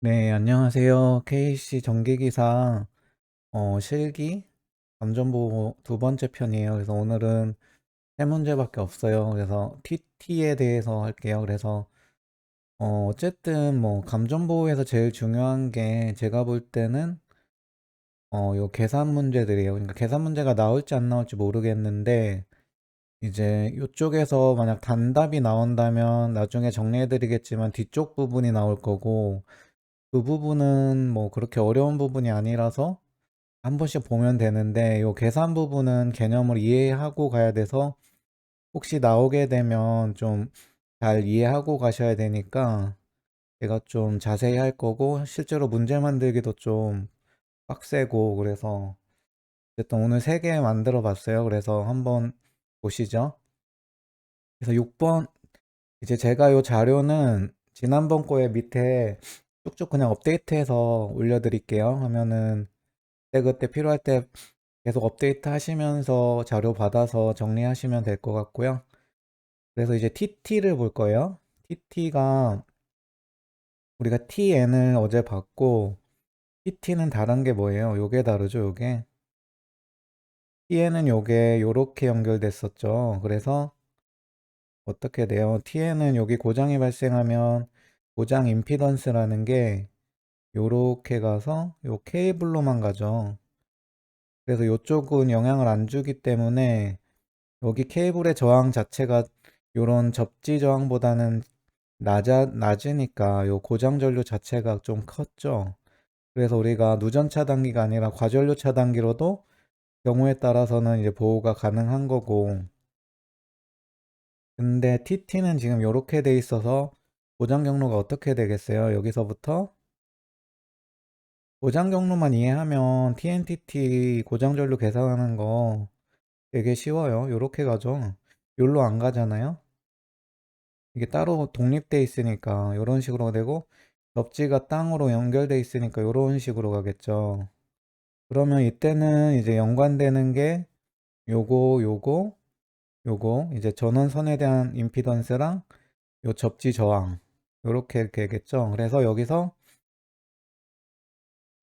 네, 안녕하세요. KC 정기기사 실기 감전보 두 번째 편이에요. 그래서 오늘은 세 문제밖에 없어요. 그래서 TT에 대해서 할게요. 그래서 어쨌든 뭐 감전보호에서 제일 중요한 게 제가 볼 때는 요 계산 문제들이에요. 그러니까 계산 문제가 나올지 안 나올지 모르겠는데 이제 이쪽에서 만약 단답이 나온다면 나중에 정리해 드리겠지만 뒤쪽 부분이 나올 거고, 그 부분은 뭐 그렇게 어려운 부분이 아니라서 한 번씩 보면 되는데, 요 계산 부분은 개념을 이해하고 가야 돼서 혹시 나오게 되면 좀 잘 이해하고 가셔야 되니까 제가 좀 자세히 할 거고, 실제로 문제 만들기도 좀 빡세고, 그래서 어쨌든 오늘 3개 만들어 봤어요. 그래서 한번 보시죠. 그래서 6번, 이제 제가 요 자료는 지난번 거에 밑에 쭉쭉 그냥 업데이트해서 올려드릴게요. 하면은 그때 필요할 때 계속 업데이트 하시면서 자료 받아서 정리하시면 될 것 같고요. 그래서 이제 TT를 볼 거예요. TT가 우리가 TN을 어제 봤고, TT는 다른 게 뭐예요? 요게 다르죠, 요게. TN은 요게 요렇게 연결됐었죠. 그래서 어떻게 돼요? TN은 여기 고장이 발생하면 고장 임피던스라는 게 요렇게 가서 요 케이블로만 가죠. 그래서 요쪽은 영향을 안 주기 때문에 여기 케이블의 저항 자체가 요런 접지 저항보다는 낮으니까 요 고장 전류 자체가 좀 컸죠. 그래서 우리가 누전 차단기가 아니라 과전류 차단기로도 경우에 따라서는 이제 보호가 가능한 거고, 근데 TT는 지금 요렇게 돼 있어서 고장 경로가 어떻게 되겠어요? 여기서부터 고장 경로만 이해하면 TNTT 고장 전류 계산하는 거 되게 쉬워요. 요렇게 가죠. 요로 안 가잖아요. 이게 따로 독립돼 있으니까 요런 식으로 되고, 접지가 땅으로 연결돼 있으니까 요런 식으로 가겠죠. 그러면 이때는 이제 연관되는 게 요거 이제 전원선에 대한 임피던스랑 요 접지 저항, 요렇게 되겠죠. 그래서 여기서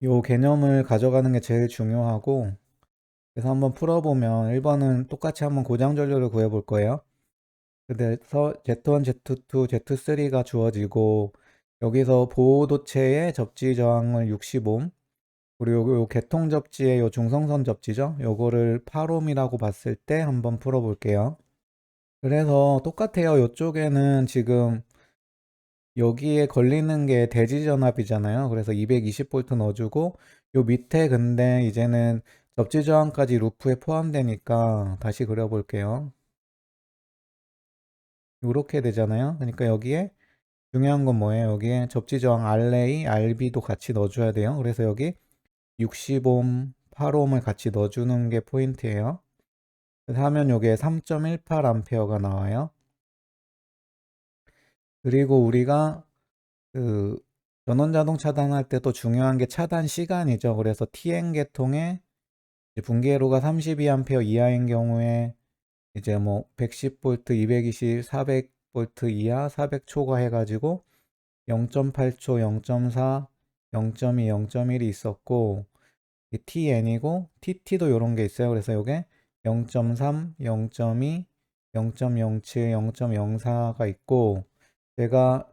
요 개념을 가져가는 게 제일 중요하고, 그래서 한번 풀어보면 1번은 똑같이 한번 고장 전류를 구해볼 거예요. 그래서 Z1, Z2, Z3가 주어지고, 여기서 보호도체의 접지 저항을 60옴, 그리고 요 개통 접지의 요 중성선 접지죠. 요거를 8옴이라고 봤을 때 한번 풀어볼게요. 그래서 똑같아요. 요쪽에는 지금 여기에 걸리는 게 대지 전압이잖아요. 그래서 220V 넣어주고, 요 밑에 근데 이제는 접지 저항까지 루프에 포함되니까 다시 그려볼게요. 요렇게 되잖아요. 그러니까 여기에 중요한 건 뭐예요? 여기에 접지 저항 RA, RB도 같이 넣어줘야 돼요. 그래서 여기 60옴, 8옴을 같이 넣어주는 게 포인트예요. 그래서 하면 요게 3.18A가 나와요. 그리고 우리가 그 전원자동 차단할 때 또 중요한 게 차단 시간이죠. 그래서 TN 계통의 분기회로가 32A 이하인 경우에 이제 뭐 110V, 220, 400V 이하, 400초가 해가지고 0.8초, 0.4, 0.2, 0.1이 있었고, 이 TN이고 TT도 이런 게 있어요. 그래서 이게 0.3, 0.2, 0.07, 0.04가 있고, 제가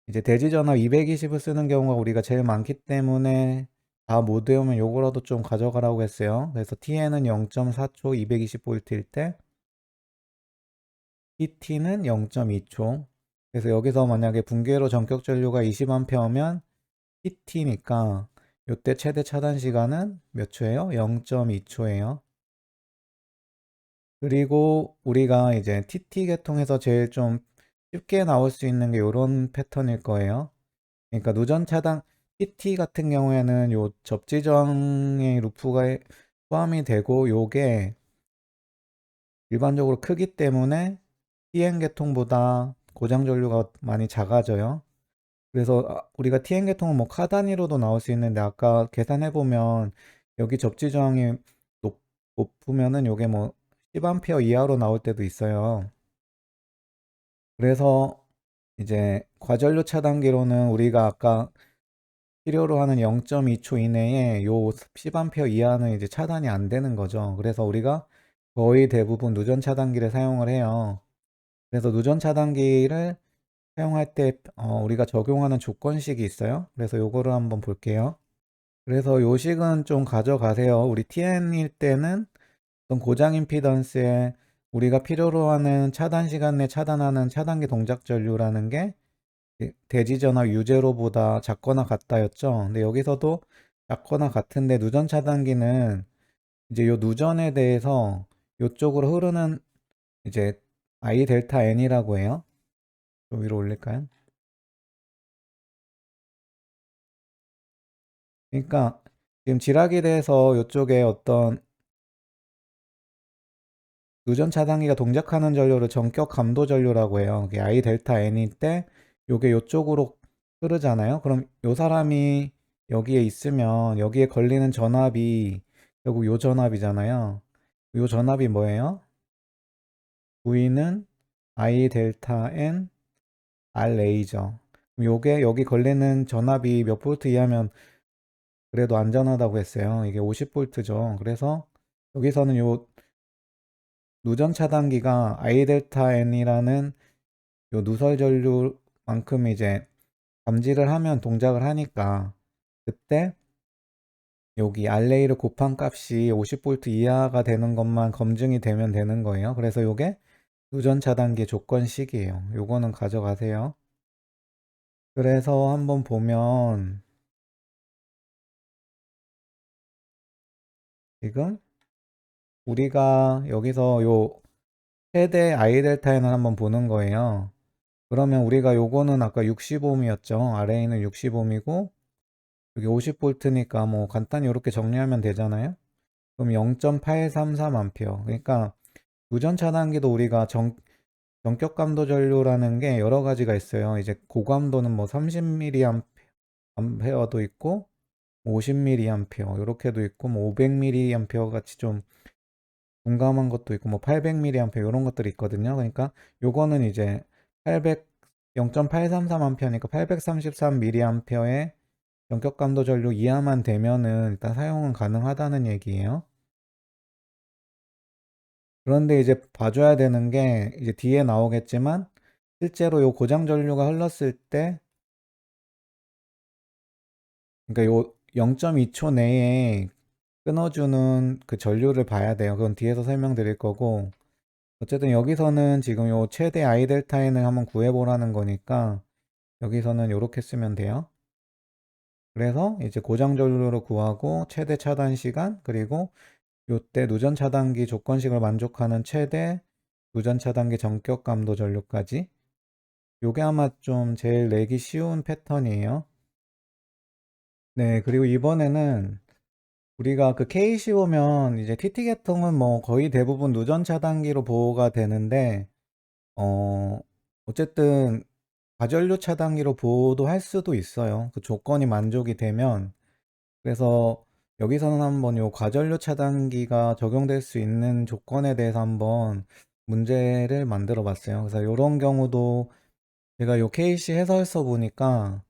이제 대지전압 220을 쓰는 경우가 우리가 제일 많기 때문에 다 못 외우면 요거라도 좀 가져가라고 했어요. 그래서 TN은 0.4초 220V일 때, TT는 0.2초. 그래서 여기서 만약에 분기회로 전격 전류가 20A면 TT니까 요때 최대 차단 시간은 몇 초예요? 0.2초예요. 그리고 우리가 이제 TT 계통에서 제일 좀 쉽게 나올 수 있는 게 요런 패턴일 거예요. 그러니까 누전 차단 TT 같은 경우에는 요 접지 저항의 루프가 포함이 되고, 요게 일반적으로 크기 때문에 TN 계통보다 고장 전류가 많이 작아져요. 그래서 우리가 TN 계통은 뭐 카 단위로도 나올 수 있는데, 아까 계산해 보면 여기 접지 저항이 높으면은 요게 뭐 10A 이하로 나올 때도 있어요. 그래서 이제 과전류 차단기로는 우리가 아까 필요로 하는 0.2초 이내에 요 10A 이하는 이제 차단이 안 되는 거죠. 그래서 우리가 거의 대부분 누전 차단기를 사용을 해요. 그래서 누전 차단기를 사용할 때 우리가 적용하는 조건식이 있어요. 그래서 요거를 한번 볼게요. 그래서 요식은 좀 가져가세요. 우리 TN일 때는 어떤 고장 임피던스에 우리가 필요로 하는 차단 시간 내 차단하는 차단기 동작 전류라는 게 대지전압 유제로보다 작거나 같다였죠. 근데 여기서도 작거나 같은데 누전 차단기는 이제 요 누전에 대해서 요쪽으로 흐르는 이제 I 델타 N이라고 해요. 좀 위로 올릴까요? 그러니까 지금 지락에 대해서 요쪽에 어떤 누전 차단기가 동작하는 전류를 전격 감도 전류라고 해요. 그게 I 델타 N일 때 요게 요쪽으로 흐르잖아요. 그럼 요 사람이 여기에 있으면 여기에 걸리는 전압이 결국 요 전압이잖아요. 요 전압이 뭐예요? V는 I 델타 N RA죠. 그럼 요게 여기 걸리는 전압이 몇 볼트 이하면 그래도 안전하다고 했어요. 이게 50볼트죠. 그래서 여기서는 요 누전 차단기가 I 델타 N이라는 요 누설 전류만큼 이제 감지를 하면 동작을 하니까 그때 여기 RA를 곱한 값이 50V 이하가 되는 것만 검증이 되면 되는 거예요. 그래서 요게 누전 차단기 조건식이에요. 요거는 가져가세요. 그래서 한번 보면 지금 우리가 여기서 요 최대 I 델타에는 한번 보는 거예요. 그러면 우리가 요거는 아까 60ohm이었죠. RA는 60ohm이고 여기 50V니까 뭐 간단히 이렇게 정리하면 되잖아요. 그럼 0.833A. 그러니까 누전 차단기도 우리가 전격 감도 전류라는 게 여러 가지가 있어요. 이제 고감도는 뭐 30mA도 있고 50mA 이렇게도 있고 뭐 500mA 같이 좀 둔감한 것도 있고 뭐 800mA 이런 것들이 있거든요. 그러니까 요거는 이제 800 0.833A니까 833mA의 전격 감도 전류 이하만 되면은 일단 사용은 가능하다는 얘기예요. 그런데 이제 봐줘야 되는 게 이제 뒤에 나오겠지만 실제로 요 고장 전류가 흘렀을 때 그러니까 요 0.2초 내에 끊어주는 그 전류를 봐야 돼요. 그건 뒤에서 설명드릴 거고 어쨌든 여기서는 지금 요 최대 I 델타인을 한번 구해보라는 거니까 여기서는 요렇게 쓰면 돼요. 그래서 이제 고장 전류를 구하고 최대 차단 시간 그리고 요때 누전 차단기 조건식을 만족하는 최대 누전 차단기 전격 감도 전류까지 요게 아마 좀 제일 내기 쉬운 패턴이에요. 네, 그리고 이번에는 우리가 그 KC 보면 이제 TT 계통은 뭐 거의 대부분 누전 차단기로 보호가 되는데 어 어쨌든 과전류 차단기로 보호도 할 수도 있어요. 그 조건이 만족이 되면. 그래서 여기서는 한번 요 과전류 차단기가 적용될 수 있는 조건에 대해서 한번 문제를 만들어 봤어요. 그래서 요런 경우도 제가 요 KC 해설서 보니까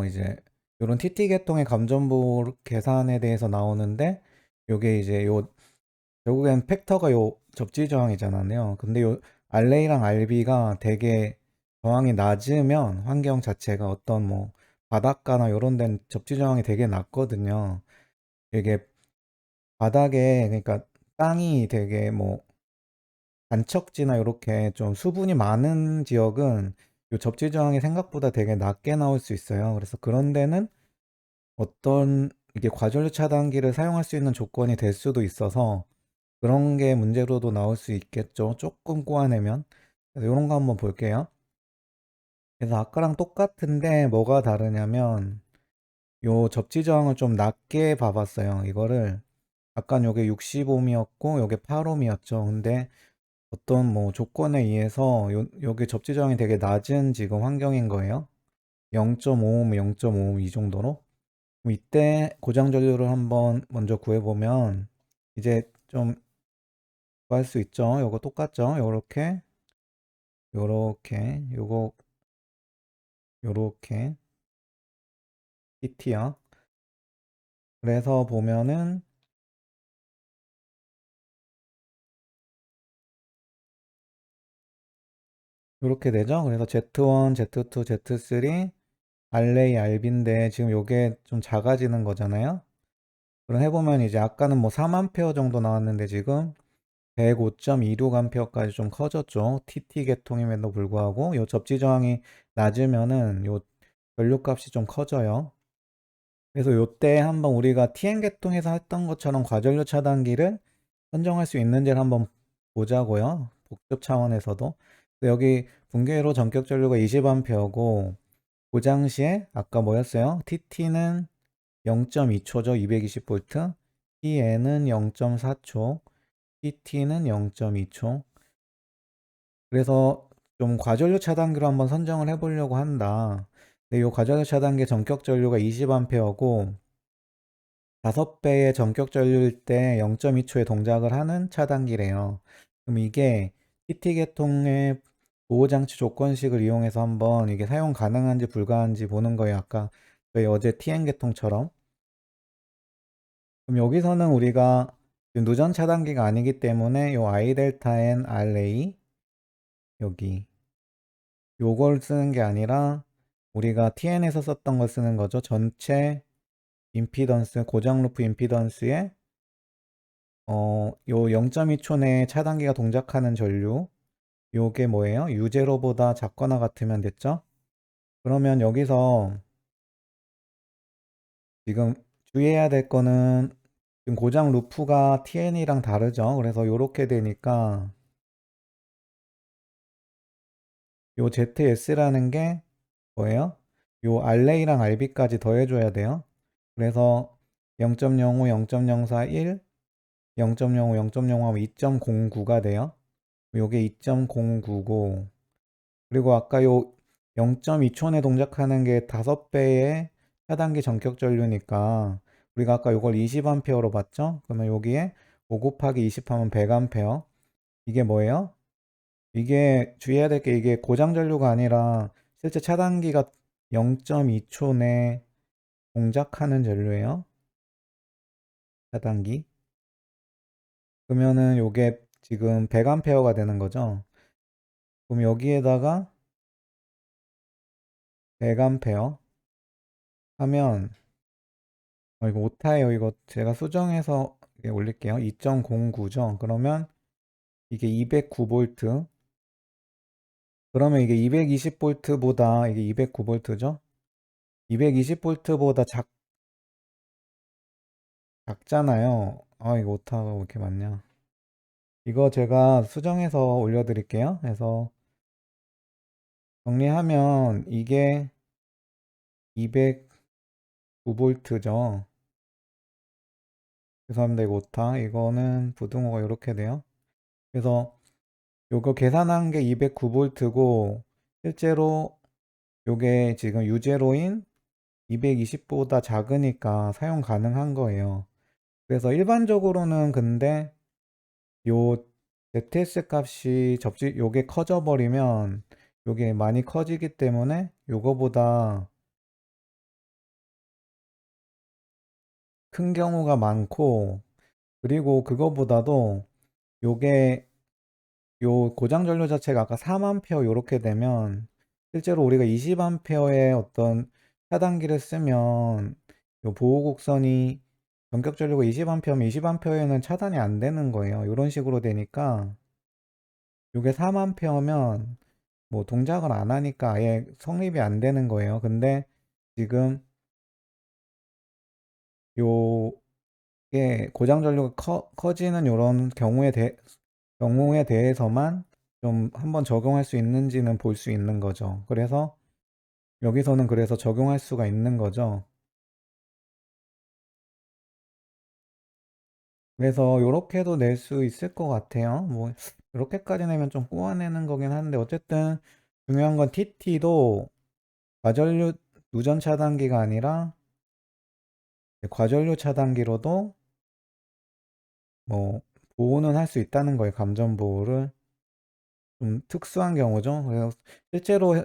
이제 요런 TT 계통의 감전보 계산에 대해서 나오는데 요게 이제 요 결국엔 팩터가 요 접지 저항이잖아요. 근데 요 RA랑 RB가 되게 저항이 낮으면 환경 자체가 어떤 뭐 바닷가나 요런 데는 접지 저항이 되게 낮거든요. 이게 바닥에 그러니까 땅이 되게 뭐 간척지나 요렇게 좀 수분이 많은 지역은 요 접지 저항이 생각보다 되게 낮게 나올 수 있어요. 그래서 그런 데는 어떤 이게 과전류 차단기를 사용할 수 있는 조건이 될 수도 있어서 그런 게 문제로도 나올 수 있겠죠. 조금 꼬아내면. 그래서 이런 거 한번 볼게요. 그래서 아까랑 똑같은데 뭐가 다르냐면 요 접지 저항을 좀 낮게 봐봤어요. 이거를 아까 요게 60ohm이었고 요게 8ohm이었죠. 근데 어떤 뭐 조건에 의해서 요게 접지 저항이 되게 낮은 지금 환경인 거예요. 0.5ohm, 0.5ohm 이 정도로. 그럼 이때 고장 전류를 한번 먼저 구해보면 이제 좀 구할 수 있죠. 요거 똑같죠. 요렇게 요렇게 요거 요렇게 TT요. 그래서 보면은 이렇게 되죠. 그래서 Z1, Z2, Z3, RA, RB인데 지금 요게 좀 작아지는 거잖아요. 그럼 해보면 이제 아까는 뭐 4만페어 정도 나왔는데 지금 105.26A까지 좀 커졌죠. TT 계통임에도 불구하고 요 접지 저항이 낮으면은 요 전류값이 좀 커져요. 그래서 요때 한번 우리가 TN 계통에서 했던 것처럼 과전류 차단기를 선정할 수 있는지를 한번 보자고요. 복습 차원에서도. 여기 분기회로 전격 전류가 20A고 고장 시에 아까 뭐였어요? TT는 0.2초죠. 220V. TN은 0.4초. TT는 0.2초. 그래서 좀 과전류 차단기로 한번 선정을 해보려고 한다. 근데 이 과전류 차단기 전격 전류가 20A고 5배의 전격 전류일 때 0.2초에 동작을 하는 차단기래요. 그럼 이게 TT 계통의 보호장치 조건식을 이용해서 한번 이게 사용 가능한지 불가한지 보는 거예요. 아까 저희 어제 TN 계통처럼. 그럼 여기서는 우리가 누전 차단기가 아니기 때문에 요 I 델타 N RA 여기 요걸 쓰는 게 아니라 우리가 TN에서 썼던 걸 쓰는 거죠. 전체 임피던스, 고정 루프 임피던스에 요 0.2초 내에 차단기가 동작하는 전류 요게 뭐예요? U0보다 작거나 같으면 됐죠? 그러면 여기서 지금 주의해야 될 거는 지금 고장 루프가 TN이랑 다르죠? 그래서 요렇게 되니까 요 ZS라는 게 뭐예요? 요 RA랑 RB까지 더해줘야 돼요. 그래서 0.05, 0.04, 1, 0.05, 0.05하면 2.09가 돼요. 요게 2.09고 그리고 아까 요 0.2초 내 동작하는 게 5배의 차단기 전격 전류니까 우리가 아까 요걸 20A로 봤죠? 그러면 여기에 5 곱하기 20 하면 100A. 이게 뭐예요? 이게 주의해야 될 게 이게 고장 전류가 아니라 실제 차단기가 0.2초 내 동작하는 전류예요. 차단기. 그러면은 요게 지금 100A가 되는 거죠. 그럼 여기에다가 100A 하면 이거 오타예요. 이거 제가 수정해서 올릴게요. 2.09죠. 그러면 이게 209V. 그러면 이게 220V보다 이게 209V죠. 220V보다 작잖아요. 이거 오타가 왜 이렇게 많냐. 이거 제가 수정해서 올려드릴게요. 그래서 정리하면 이게 209V죠. 죄송합니다. 이거 오타. 이거는 부등호가 이렇게 돼요. 그래서 요거 계산한 게 209V고 실제로 요게 지금 U0인 220보다 작으니까 사용 가능한 거예요. 그래서 일반적으로는 근데 요 ZS 값이 요게 커져 버리면 요게 많이 커지기 때문에 요거보다 큰 경우가 많고 그리고 그거보다도 요게 요 고장 전류 자체가 아까 4만페어 요렇게 되면 실제로 우리가 20A의 어떤 차단기를 쓰면 요 보호곡선이 전격 전류가 20A면 20A에는 차단이 안 되는 거예요. 요런 식으로 되니까 요게 4만페어면 뭐 동작을 안 하니까 아예 성립이 안 되는 거예요. 근데 지금 요게 고장 전류가 커지는 요런 경우에 대해서만 좀 한번 적용할 수 있는지는 볼 수 있는 거죠. 그래서 여기서는 그래서 적용할 수가 있는 거죠. 그래서 요렇게도 낼 수 있을 것 같아요. 뭐 이렇게까지 내면 좀 꼬아내는 거긴 한데 어쨌든 중요한 건 TT도 과전류 누전 차단기가 아니라 과전류 차단기로도 뭐 보호는 할 수 있다는 거예요. 감전 보호를 좀 특수한 경우죠. 그래서 실제로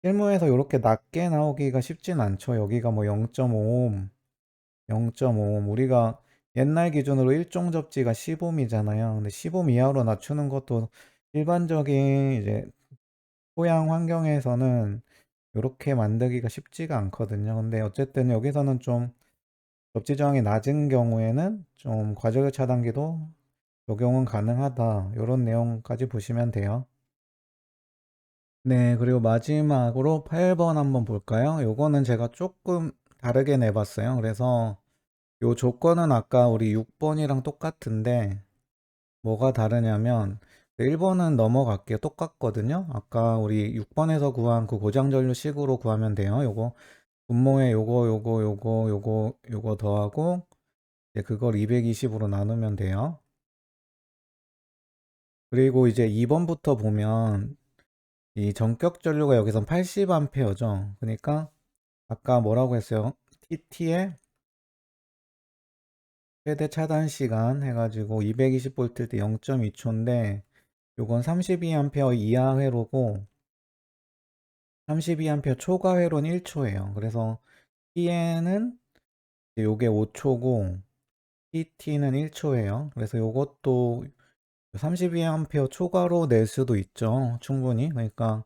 실무에서 이렇게 낮게 나오기가 쉽진 않죠. 여기가 뭐 0.5옴, 0.5옴. 우리가 옛날 기준으로 일종 접지가 10옴이잖아요. 근데 10옴 이하로 낮추는 것도 일반적인 이제 토양 환경에서는 이렇게 만들기가 쉽지가 않거든요. 근데 어쨌든 여기서는 좀 접지 저항이 낮은 경우에는 좀 과저력 차단기도 적용은 가능하다. 이런 내용까지 보시면 돼요. 네, 그리고 마지막으로 8번 한번 볼까요? 요거는 제가 조금 다르게 내봤어요. 그래서 요 조건은 아까 우리 6번이랑 똑같은데 뭐가 다르냐면 1번은 넘어갈게요. 똑같거든요. 아까 우리 6번에서 구한 그 고장전류식으로 구하면 돼요. 요거 분모에 요거 더하고 이제 그걸 220으로 나누면 돼요. 그리고 이제 2번부터 보면 이 전격 전류가 여기선 80A죠. 그러니까 아까 뭐라고 했어요? TT의 최대 차단 시간 해가지고 220V 때 0.2초인데 요건 32A 이하 회로고 32A 초과 회로는 1초예요. 그래서 T에는 요게 5초고 TT는 1초예요. 그래서 요것도 32A 초과로 낼 수도 있죠. 충분히. 그러니까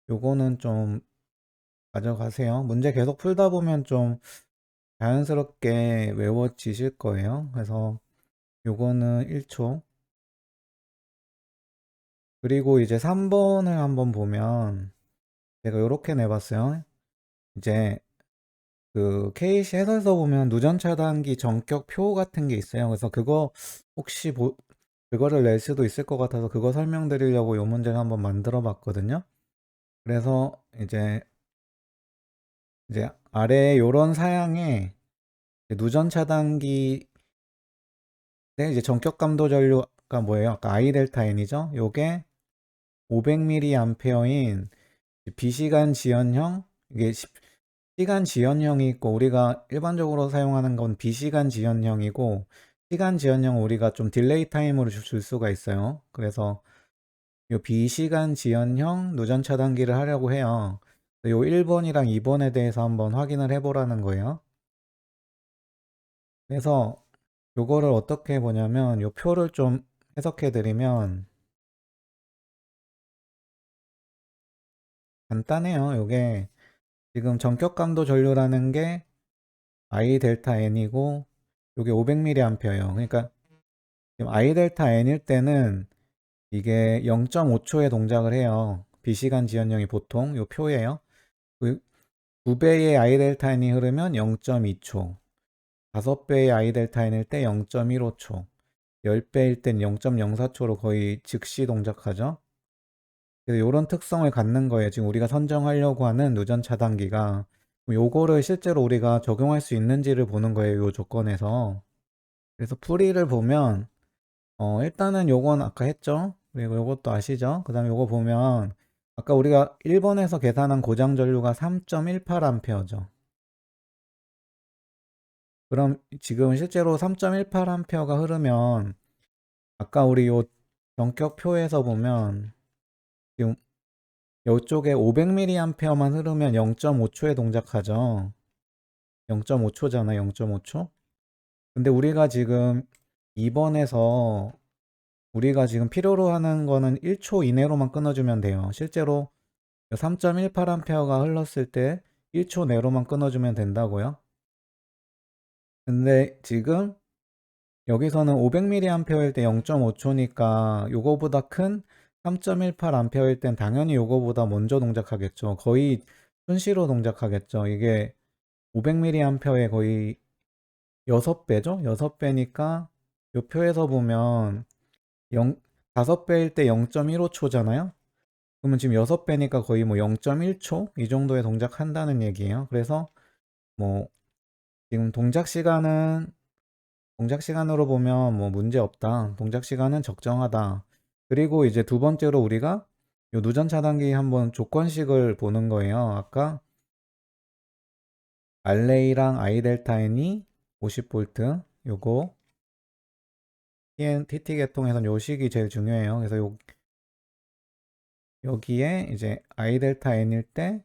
요거는 좀 가져가세요. 문제 계속 풀다 보면 좀 자연스럽게 외워지실 거예요. 그래서 요거는 1초. 그리고 이제 3번을 한번 보면 제가 요렇게 내봤어요. 이제 그 KC 해설서 보면 누전 차단기 전격 표 같은 게 있어요. 그래서 그거 혹시 그거를 낼 수도 있을 것 같아서 그거 설명드리려고 요 문제를 한번 만들어 봤거든요. 그래서 이제 아래 요런 사양에 누전 차단기 때 이제 전격 감도 전류가 뭐예요? 아까 I 델타 N이죠? 요게 500mA인 비시간 지연형 이게 시간 지연형이 있고 우리가 일반적으로 사용하는 건 비시간 지연형이고 시간 지연형 우리가 좀 딜레이 타임으로 줄 수가 있어요. 그래서 요 비시간 지연형 누전 차단기를 하려고 해요. 요 1번이랑 2번에 대해서 한번 확인을 해보라는 거예요. 그래서 요거를 어떻게 보냐면 요 표를 좀 해석해 드리면 간단해요. 요게 지금 전격 감도 전류라는 게 I 델타 N이고 요게 500mA예요. 그러니까 지금 I 델타 N일 때는 이게 0.5초에 동작을 해요. 비시간 지연형이 보통 요 표예요. 그 2배의 I 델타 N이 흐르면 0.2초, 5배의 I 델타 N일 때 0.15초, 10배일 땐 0.04초로 거의 즉시 동작하죠. 그래서 이런 특성을 갖는 거예요. 지금 우리가 선정하려고 하는 누전 차단기가 요거를 실제로 우리가 적용할 수 있는지를 보는 거예요. 요 조건에서. 그래서 풀이를 보면 일단은 요건 아까 했죠. 그리고 요것도 아시죠? 그 다음에 요거 보면 아까 우리가 1번에서 계산한 고장 전류가 3.18A죠. 그럼 지금 실제로 3.18A가 흐르면 아까 우리 요 전격표에서 보면 지금 요쪽에 500mA만 흐르면 0.5초에 동작하죠. 0.5초잖아, 0.5초. 근데 우리가 지금 2번에서 우리가 지금 필요로 하는 거는 1초 이내로만 끊어주면 돼요. 실제로 3.18A가 흘렀을 때 1초 내로만 끊어주면 된다고요. 근데 지금 여기서는 500mA일 때 0.5초니까 요거보다 큰 3.18A일 땐 당연히 요거보다 먼저 동작하겠죠. 거의 순시로 동작하겠죠. 이게 500mA의 거의 6배죠? 6배니까 요 표에서 보면 5배일 때 0.15초잖아요. 그러면 지금 6배니까 거의 뭐 0.1초 이 정도의 동작한다는 얘기예요. 그래서 뭐 지금 동작 시간으로 보면 뭐 문제 없다. 동작 시간은 적정하다. 그리고 이제 두 번째로 우리가 요 누전 차단기 한번 조건식을 보는 거예요. 아까 알레이랑 I 델타 N이 50V 요거 TT 계통에선 요 식이 제일 중요해요. 그래서 여기에 이제 I 델타 N일 때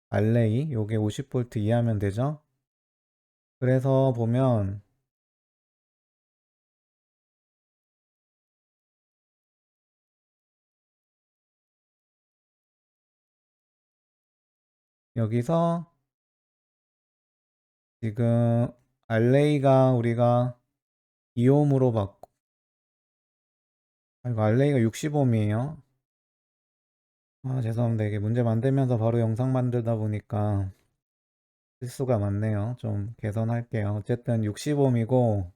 알레이 요게 50V 이하면 되죠. 그래서 보면 여기서 지금 알레이가 우리가 2옴으로 받고, 아, 이거 알레이가 60옴이에요. 아, 죄송합니다. 이게 문제 만들면서 바로 영상 만들다 보니까 실수가 많네요. 좀 개선할게요. 어쨌든 60옴이고,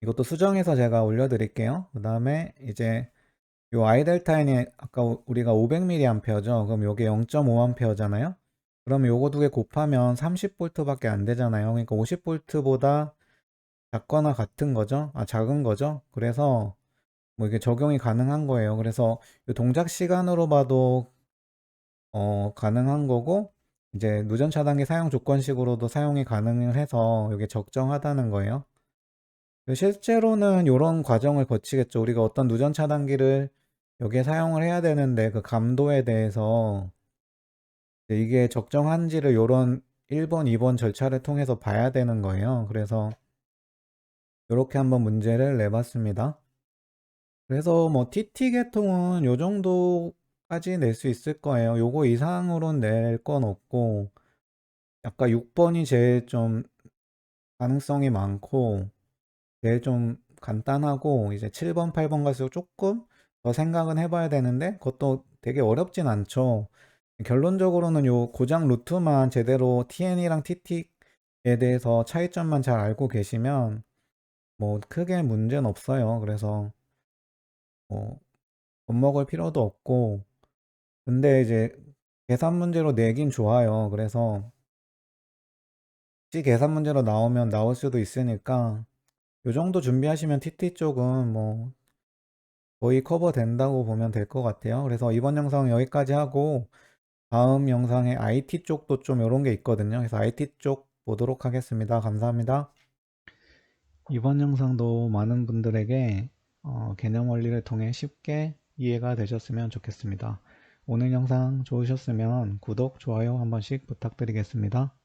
이것도 수정해서 제가 올려드릴게요. 그 다음에 이제 요 I델타인이 아까 우리가 500mAh죠. 그럼 요게 0.5A잖아요. 그럼 요거 두 개 곱하면 30V밖에 안 되잖아요. 그러니까 50V보다 작거나 같은 거죠. 아, 작은 거죠. 그래서 뭐 이게 적용이 가능한 거예요. 그래서 요 동작 시간으로 봐도 가능한 거고, 이제 누전 차단기 사용 조건식으로도 사용이 가능을 해서 이게 적정하다는 거예요. 실제로는 이런 과정을 거치겠죠. 우리가 어떤 누전 차단기를 여기에 사용을 해야 되는데 그 감도에 대해서 이게 적정한지를 이런 1번, 2번 절차를 통해서 봐야 되는 거예요. 그래서 이렇게 한번 문제를 내봤습니다. 그래서 뭐 TT 계통은 요 정도까지 낼 수 있을 거예요. 요거 이상으로는 낼 건 없고, 아까 6번이 제일 좀 가능성이 많고 제일 좀 간단하고, 이제 7번, 8번 갈수록 조금 더 생각은 해봐야 되는데 그것도 되게 어렵진 않죠. 결론적으로는 요 고장 루트만 제대로 TN이랑 TT에 대해서 차이점만 잘 알고 계시면 뭐 크게 문제는 없어요. 그래서 뭐 겁먹을 필요도 없고, 근데 이제 계산 문제로 내긴 좋아요. 그래서 혹시 계산 문제로 나오면 나올 수도 있으니까 요 정도 준비하시면 TT 쪽은 뭐 거의 커버 된다고 보면 될 것 같아요. 그래서 이번 영상 여기까지 하고 다음 영상에 IT 쪽도 좀 이런 게 있거든요. 그래서 IT 쪽 보도록 하겠습니다. 감사합니다. 이번 영상도 많은 분들에게 개념 원리를 통해 쉽게 이해가 되셨으면 좋겠습니다. 오늘 영상 좋으셨으면 구독, 좋아요 한 번씩 부탁드리겠습니다.